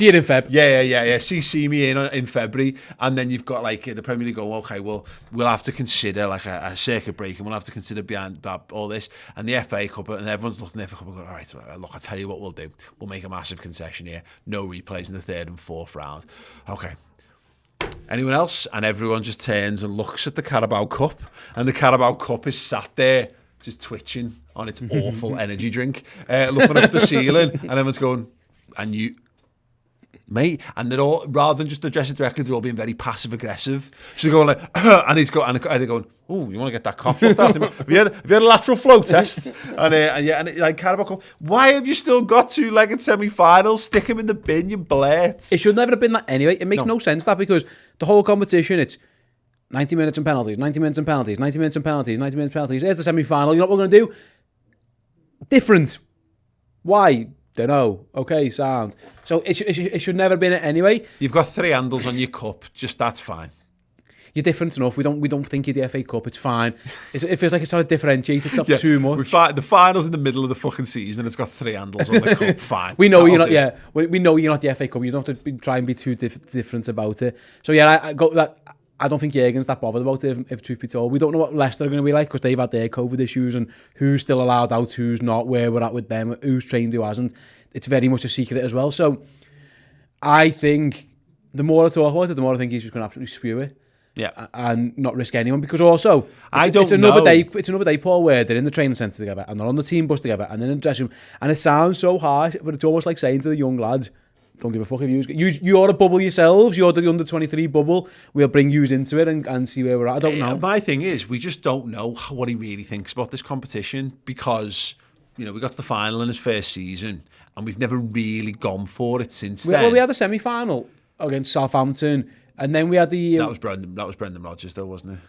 it in Feb. Yeah. See me in February. And then you've got like the Premier League go, okay, well, we'll have to consider like a circuit break and we'll have to consider behind all this. And the FA Cup, and everyone's looking at the FA Cup and going, all right, look, I'll tell you what we'll do. We'll make a massive concession here. No replays in the 3rd and 4th round. Okay. Anyone else? And everyone just turns and looks at the Carabao Cup. And the Carabao Cup is sat there just twitching on its awful energy drink, looking up the ceiling, and everyone's going, and you, mate, and they're all, rather than just address it directly, they're all being very passive aggressive. So they're going like, and he's going, and they're going, oh, you want to get that cough looked at? Have you had a lateral flow test? And like Carabao Cup, why have you still got 2-legged semi-finals? Stick him in the bin, you blurt. It should never have been that anyway. It makes no sense that because the whole competition, it's 90 minutes and penalties, 90 minutes and penalties, 90 minutes and penalties, 90 minutes and penalties. Here's the semi-final. You know what we're going to do? Different. Why? Don't know. Okay, sound. So it should never have been it anyway. You've got 3 handles on your cup. Just that's fine. You're different enough. We don't think you're the FA Cup. It's fine. It feels like it's trying to differentiate itself too much. The final's in the middle of the fucking season. It's got 3 handles on the cup. Fine. We know you're not. Yeah, we know you're not the FA Cup. You don't have to try and be too different about it. So yeah, I don't think Jurgen's that bothered about it, if truth be told. We don't know what Leicester are going to be like because they've had their COVID issues and who's still allowed out, who's not, where we're at with them, who's trained, who hasn't. It's very much a secret as well. So I think the more I talk about it, the more I think he's just going to absolutely spew it. Yeah. And not risk anyone because also it's another day, Paul, where they're in the training centre together and they're on the team bus together and then in the dressing room. And it sounds so harsh, but it's almost like saying to the young lads, don't give a fuck if you're a bubble yourselves. You're the under-23 bubble. We'll bring you into it and see where we're at. I don't know. My thing is, we just don't know what he really thinks about this competition because, we got to the final in his first season and we've never really gone for it since then. Well, we had a semi-final against Southampton and then we had the... That was Brendan Rodgers though, wasn't it?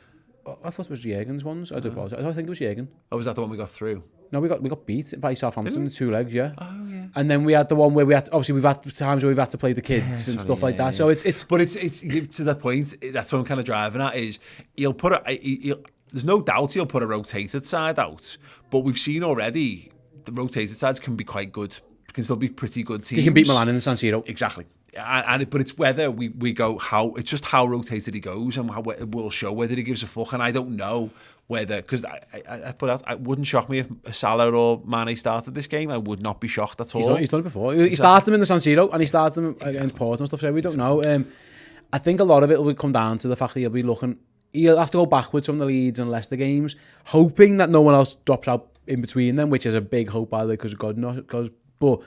I thought it was Jurgen's ones. I do apologise. I think it was Jurgen. Oh, was that the one we got through? No, we got beat by Southampton in 2 legs, yeah. Oh, yeah. And then we had the one where we've had times where we've had to play the kids and stuff like that. So it's. But it's to that point. That's what I'm kind of driving at. Is he'll put there's no doubt he'll put a rotated side out, but we've seen already the rotated sides can be quite good. Can still be pretty good teams. He can beat Milan in the San Siro. Exactly. But it's whether we go it's just how rotated he goes and how it will show whether he gives a fuck. And I don't know whether, because I wouldn't shock me if Salah or Mane started this game. I would not be shocked at all. He's done it before. He started them in the San Siro and he started them against Porto and stuff. So we don't know. I think a lot of it will come down to the fact that he'll have to go backwards from the Leeds and Leicester games, hoping that no one else drops out in between them, which is a big hope, by the way, because of God knows. But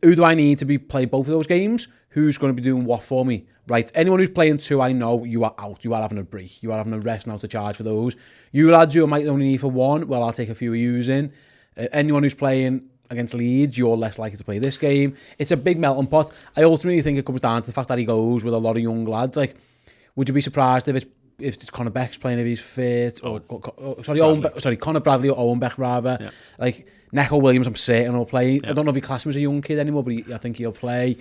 who do I need to be playing both of those games? Who's going to be doing what for me? Right, anyone who's playing 2, I know you are out. You are having a break. You are having a rest now to charge for those. You lads who I might only need for 1, well, I'll take a few of yous in. Anyone who's playing against Leeds, you're less likely to play this game. It's a big melting pot. I ultimately think it comes down to the fact that he goes with a lot of young lads. Like, would you be surprised if it's Conor Beck's playing if he's fit? Conor Bradley or Owen Beck rather. Yeah. Like, Neco Williams, I'm certain will play. Yeah. I don't know if he class him as a young kid anymore, but I think he'll play.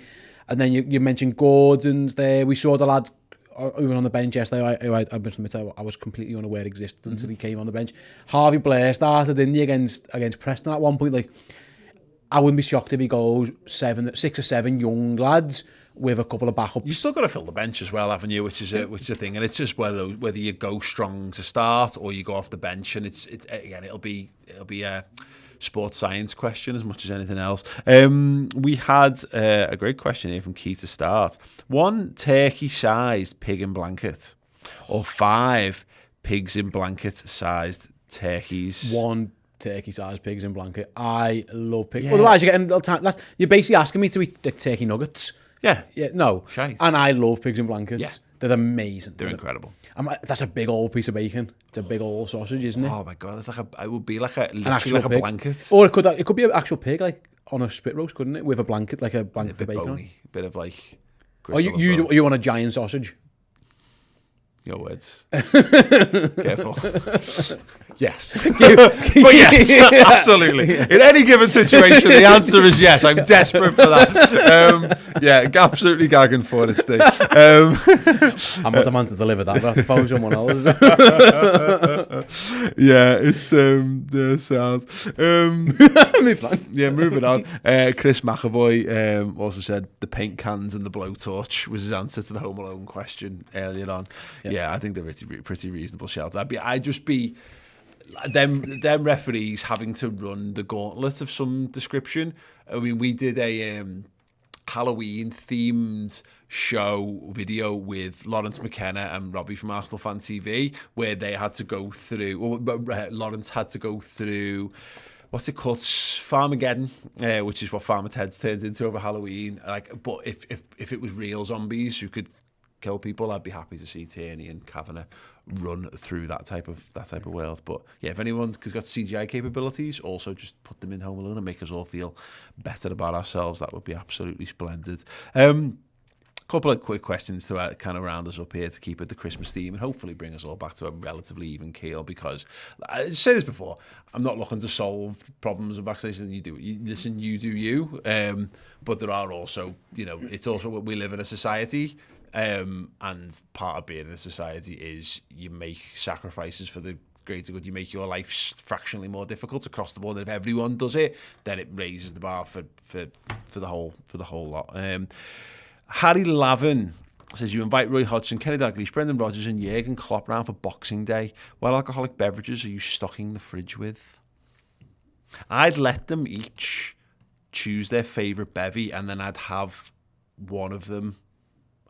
And then you mentioned Gordon's there. We saw the lad who was on the bench yesterday. I must admit, I was completely unaware existed until he came on the bench. Harvey Blair started, didn't he, against Preston at one point. Like, I wouldn't be shocked if he goes 6 or 7 young lads with a couple of backups. You still got to fill the bench as well, haven't you? Which is a thing, and it's just whether you go strong to start or you go off the bench, and it'll be a sports science question as much as anything else. We had a great question here from Key to start. 1 turkey-sized pig in blanket, or 5 pigs in blanket-sized turkeys. 1 turkey-sized pigs in blanket. I love pigs. Yeah. Otherwise, you're getting a little time. You're basically asking me to eat the turkey nuggets. Yeah. No. Shite. And I love pigs in blankets. Yeah. They're amazing. They're incredible. That's a big old piece of bacon. It's a big old sausage, isn't it? Oh my god, it would be like a blanket. Or it could be an actual pig, like on a spit roast, couldn't it? With a blanket, like a blanket for bacon. Bony, a bit of like. Oh, you want a giant sausage? Your words. Careful. Yes. But yes, absolutely. In any given situation, the answer is yes. I'm desperate for that. Absolutely gagging for it, Steve. I'm not the man to deliver that, but I suppose someone else. Sounds. Moving on. Chris McAvoy also said the paint cans and the blowtorch was his answer to the Home Alone question earlier on. Yeah, I think they're pretty reasonable shouts. I'd just be them referees having to run the gauntlet of some description. I mean, we did a Halloween themed show video with Lawrence McKenna and Robbie from Arsenal Fan TV, where they had to go through. Lawrence had to go through. What's it called? Farmageddon, which is what Farmer Ted's turns into over Halloween. But if it was real zombies who could kill people, I'd be happy to see Tierney and Kavanagh run through that type of world. But yeah, if anyone has got CGI capabilities, also just put them in Home Alone and make us all feel better about ourselves. That would be absolutely splendid. Couple of quick questions to kind of round us up here to keep it the Christmas theme and hopefully bring us all back to a relatively even keel, because I said this before, I'm not looking to solve problems of vaccination. You do you. But there are also, it's also what we live in a society. And part of being in a society is you make sacrifices for the greater good. You make your life fractionally more difficult across the board. And if everyone does it, then it raises the bar for the whole lot. Harry Lavin says, you invite Roy Hodgson, Kenny Dalglish, Brendan Rodgers and Jurgen Klopp round for Boxing Day. What alcoholic beverages are you stocking the fridge with? I'd let them each choose their favourite bevy, and then I'd have one of them.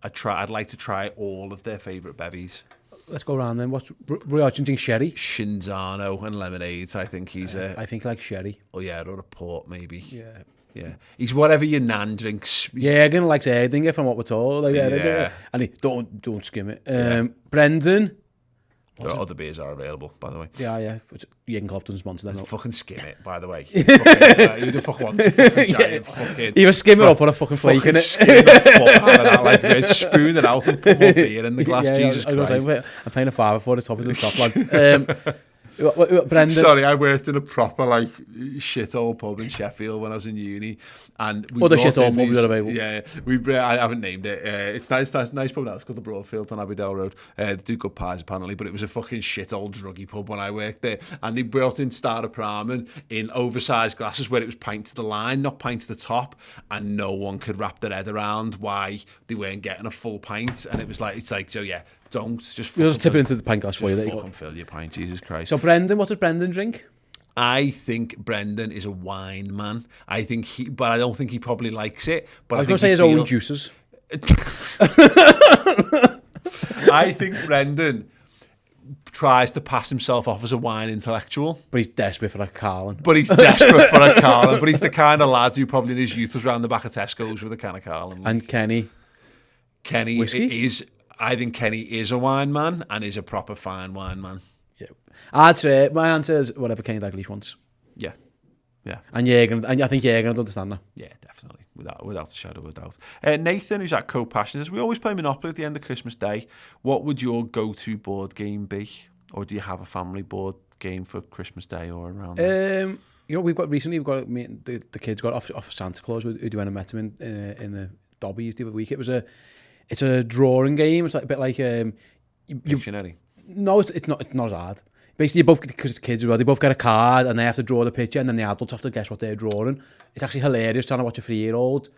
I'd like to try all of their favourite bevies. Let's go around then. What's Roy Hodgson think? Sherry? Shinzano and lemonade. I think he's I think like sherry. Oh yeah, or a port maybe. Yeah. Yeah, he's whatever your nan drinks. Jurgen likes Erdinger from what we're told. And he don't skim it. Brendan. Other beers are available, by the way. Yeah. Jurgen Klopp doesn't sponsor them. Fucking skim it, by the way. Who the fuck wants a fucking giant fucking... Either skim it or put a fucking flake in it. Skim the fuck out of that, like, spoon it out and put more beer in the glass. Jesus Christ. I'm paying a $5 for the top of the top, lad. Brendan. Sorry, I worked in a proper shithole pub in Sheffield when I was in uni, and we the shithole pub you're available. Yeah, I haven't named it. It's nice pub now. It's called the Broadfield on Abbeydale Road. They do good pies apparently, but it was a fucking shithole druggy pub when I worked there. And they brought in starter ramen in oversized glasses where it was pint to the line, not pint to the top, and no one could wrap their head around why they weren't getting a full pint. And it's like so yeah. Don't just tip it into the pint glass for you. There you go. Fill your pint, Jesus Christ. So Brendan, what does Brendan drink? I think Brendan is a wine man. But I don't think he probably likes it. But I was going to say his own juices. I think Brendan tries to pass himself off as a wine intellectual. But he's desperate for a Carlin. But he's desperate for a Carlin. But he's the kind of lad who probably in his youth was round the back of Tesco's with a can of Carlin. And Kenny Whiskey? I think Kenny is a wine man and is a proper fine wine man. Yeah. I'd say my answer is whatever Kenny Dalglish wants. Yeah. Yeah. And I think you're going to understand that. Yeah, definitely. Without a shadow of a doubt. Nathan, who's at Co-Passion, says, we always play Monopoly at the end of Christmas Day. What would your go-to board game be? Or do you have a family board game for Christmas Day or around there? We've got the kids got off Santa Claus. We went and met him in the Dobbies the other week. It's a drawing game. It's like a bit like Dictionary. No, it's not as hard. Basically, you both, because it's kids as well, they both get a card and they have to draw the picture, and then the adults have to guess what they're drawing. It's actually hilarious trying to watch a 3-year-old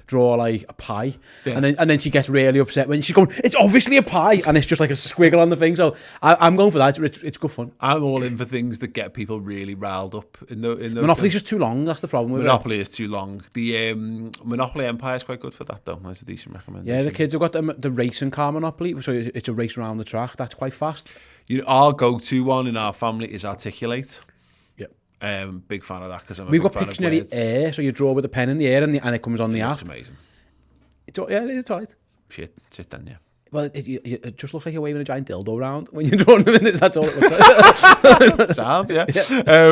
draw like a pie, and then she gets really upset when she's going, "It's obviously a pie," and it's just like a squiggle on the thing. So I'm going for that. It's good fun. I'm all in for things that get people really riled up. In the Monopoly's just too long. That's the problem with Monopoly is too long. The Monopoly Empire is quite good for that, though. That's a decent recommendation. Yeah, the kids have got the racing car Monopoly, so it's a race around the track. That's quite fast. Our go-to one in our family is Articulate. Yep. Big fan of that because we've got Pictionary Air, so you draw with a pen in the air and it comes on the app. It's amazing. It's all right. Shit then, yeah. Well, it just looks like you're waving a giant dildo around when you're drawing them in it. That's all it looks like. Sounds, yeah.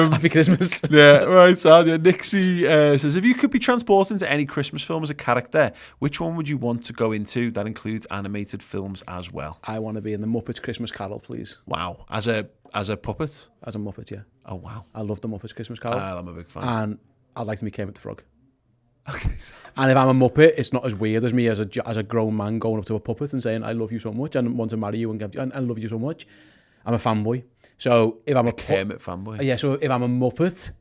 Happy Christmas. Yeah, right, sound. Yeah. Nixie says, if you could be transported into any Christmas film as a character, which one would you want to go into? That includes animated films as well. I want to be in the Muppets Christmas Carol, please. Wow. As a puppet? As a Muppet, yeah. Oh, wow. I love the Muppets Christmas Carol. I'm a big fan. And I'd like to meet Kermit the Frog. Okay. And if I'm a Muppet, it's not as weird as me as a grown man going up to a puppet and saying, I love you so much and want to marry you and I love you so much. I'm a fanboy. So if I'm a Kermit fanboy. Yeah, so if I'm a Muppet,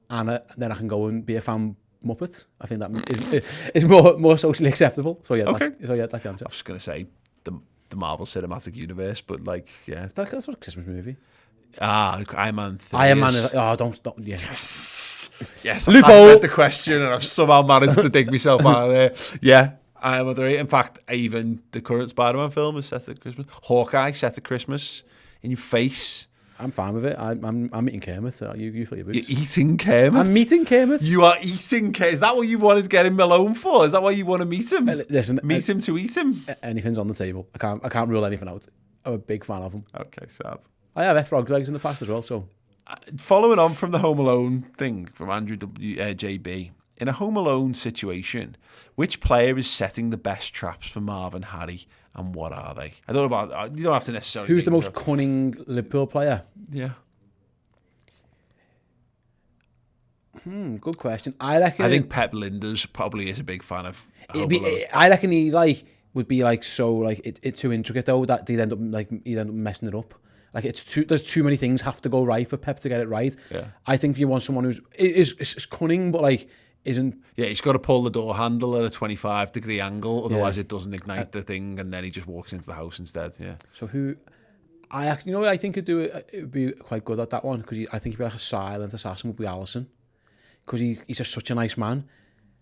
then I can go and be a fan Muppet. I think that is more socially acceptable. So yeah, okay. That's the answer. I was just going to say the Marvel Cinematic Universe, but yeah. That's not a Christmas movie. Iron Man 3 Iron Man is... Oh, don't stop. Yeah. Yes, I've read the question and I've somehow managed to dig myself out of there. Yeah, Iron Man 3. In fact, even the current Spider-Man film is set at Christmas. Hawkeye set at Christmas. In your face. I'm fine with it. I'm eating Kermit. So you feel your boots. You're eating Kermit? I'm meeting Kermit. You are eating Kermit. Is that what you wanted to get him alone for? Is that why you want to meet him? Listen, meet him to eat him? Anything's on the table. I can't rule anything out. I'm a big fan of him. Okay, sad. I have ate frog's legs in the past as well, so... Following on from the Home Alone thing from Andrew JB, in a Home Alone situation, which player is setting the best traps for Marv and Harry, and what are they? I don't know about... You don't have to necessarily... Who's the most cunning Liverpool player? Yeah. Good question. I think Pep Linders probably is a big fan of Home Alone. I reckon he would be it's too intricate though that he'd end up messing it up. There's too many things have to go right for Pep to get it right. Yeah. I think you want someone who's is cunning but isn't. Yeah, he's got to pull the door handle at a 25-degree angle, otherwise it doesn't ignite the thing, and then he just walks into the house instead. Yeah. So who? I think it would be quite good at that one because I think he'd be like a silent assassin would be Alisson because he's just such a nice man,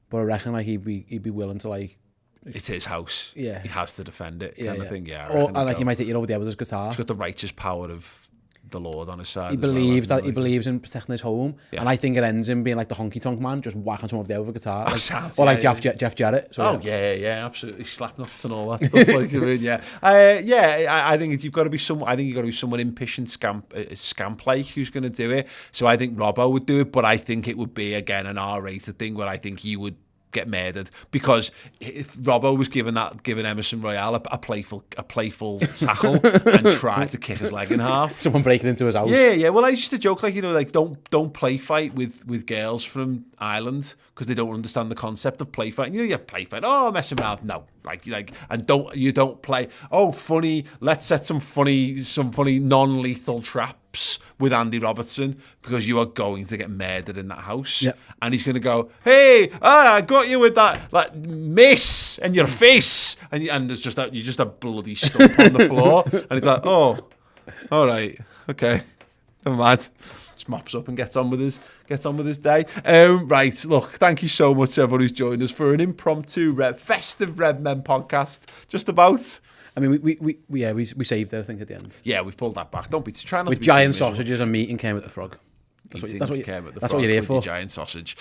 but I reckon he'd be willing to It's his house. Yeah. He has to defend it kind of thing. Yeah. He might take it over there with his guitar. He's got the righteous power of the Lord on his side. He believes in protecting his home. Yeah. And I think it ends in being like the honky tonk man, just whacking someone over there with a guitar. Jeff Jarrett. So, yeah, absolutely. Slap nuts and all that stuff. I think you've got to be someone impish and scamp-like who's going to do it. So I think Robbo would do it, but I think it would be again an R-rated thing where I think he would get murdered because if Robbo was given Emerson Royale a playful tackle and tried to kick his leg in half. Someone breaking into his house. Yeah. Well, I used to joke don't play fight with girls from Ireland because they don't understand the concept of play fight. You play fight. Oh, messing around. No, and don't play. Oh, funny. Let's set some funny non-lethal traps with Andy Robertson because you are going to get murdered in that house. Yep. And he's going to go, hey, I got you with that miss in your face. And there's just you just a bloody stump on the floor. And he's like, oh, all right, okay, never mind. Just mops up and gets on with his day. Right, look, thank you so much everyone who's joined us for an impromptu festive Redmen podcast. Just about. I mean, we saved it, I think, at the end. Yeah, we've pulled that back. Don't be trying not With to be giant too miserable. sausages and meat and Kermit the Frog. That's what That's you're here with for. your giant sausage.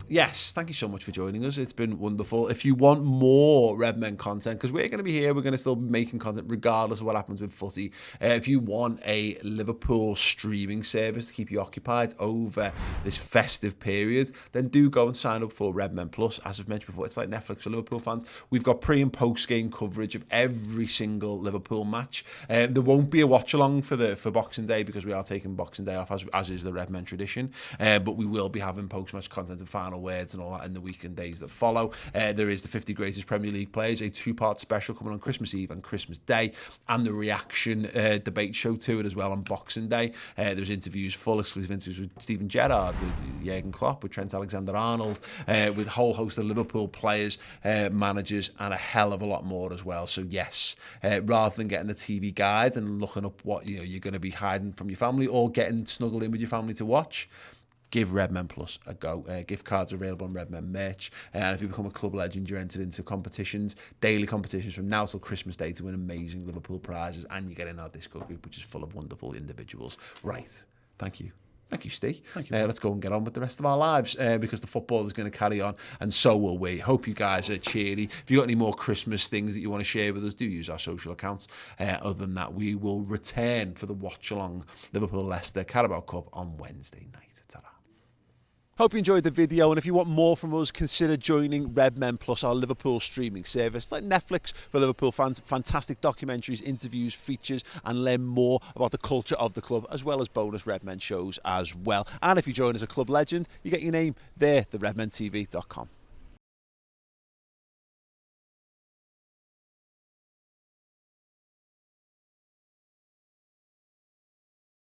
Yes, thank you so much for joining us. It's been wonderful. If you want more Redmen content, because we're going to be here, we're going to still be making content regardless of what happens with footy. If you want a Liverpool streaming service to keep you occupied over this festive period, then do go and sign up for Redmen Plus. As I've mentioned before, it's like Netflix for Liverpool fans. We've got pre and post game coverage of every single Liverpool match. There won't be a watch along for Boxing Day because we are taking Boxing Day off as is the Redmen tradition, but we will be having post-match content and final words and all that in the week and days that follow. There is the 50 greatest Premier League players, a 2-part special coming on Christmas Eve and Christmas Day, and the reaction debate show to it as well on Boxing Day. There's interviews, full exclusive interviews with Steven Gerrard, with Jurgen Klopp, with Trent Alexander-Arnold, with a whole host of Liverpool players, managers, and a hell of a lot more as well. So yes, rather than getting the TV guide and looking up what you're going to be hiding from your family or getting snuggled in with your family to watch, give Redmen Plus a go. Gift cards are available on Redmen merch, and if you become a club legend, you're entered into competitions, daily competitions from now till Christmas Day to win amazing Liverpool prizes, and you get in our Discord group, which is full of wonderful individuals. Right, thank you. Thank you, Steve. Thank you. Let's go and get on with the rest of our lives because the football is going to carry on, and so will we. Hope you guys are cheery. If you've got any more Christmas things that you want to share with us, do use our social accounts. Other than that, we will return for the watch-along Liverpool-Leicester Carabao Cup on Wednesday night. Ta-ra. Hope you enjoyed the video, and if you want more from us, consider joining Redmen Plus, our Liverpool streaming service, like Netflix for Liverpool fans. Fantastic documentaries, interviews, features, and learn more about the culture of the club, as well as bonus Redmen shows as well. And if you join as a club legend, you get your name there, theredmentv.com.